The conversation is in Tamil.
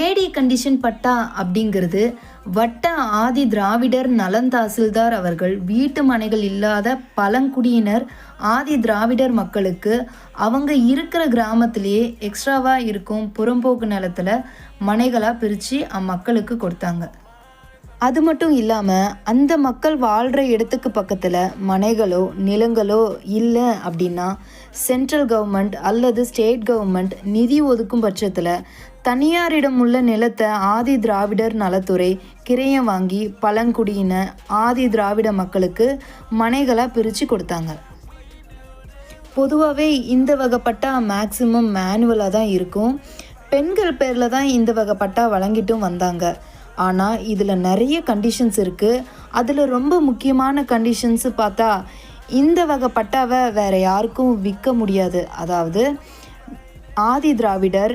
ஏடி கண்டிஷன் பட்டா அப்படிங்கிறது வட்ட ஆதி திராவிடர் நலன் தாசில்தார் அவர்கள் வீட்டு மனைகள் இல்லாத பழங்குடியினர் ஆதி திராவிடர் மக்களுக்கு அவங்க இருக்கிற கிராமத்திலேயே எக்ஸ்ட்ராவாக இருக்கும் புறம்போக்கு நிலத்தில் மனைகளாக பிரித்து அம்மக்களுக்கு கொடுத்தாங்க. அது மட்டும் இல்லாமல் அந்த மக்கள் வாழ்கிற இடத்துக்கு பக்கத்தில் மனைகளோ நிலங்களோ இல்லை அப்படின்னா சென்ட்ரல் கவர்மெண்ட் அல்லது ஸ்டேட் கவர்மெண்ட் நிதி ஒதுக்கும் பட்சத்தில் தனியாரிடம் உள்ள நிலத்தை ஆதி திராவிடர் நலத்துறை கிரையம் வாங்கி பழங்குடியின ஆதி திராவிட மக்களுக்கு மனைகளாக பிரித்து கொடுத்தாங்க. பொதுவாகவே இந்த வகை பட்டா மேக்சிமம் மேனுவலாக தான் இருக்கும். பெண்கள் பேரில் தான் இந்த வகை பட்டா வழங்கிட்டும் வந்தாங்க. ஆனால் இதில் நிறைய கண்டிஷன்ஸ் இருக்குது. அதில் ரொம்ப முக்கியமான கண்டிஷன்ஸு பார்த்தா இந்த வகை பட்டாவை வேறு யாருக்கும் விற்க முடியாது. அதாவது ஆதி திராவிடர்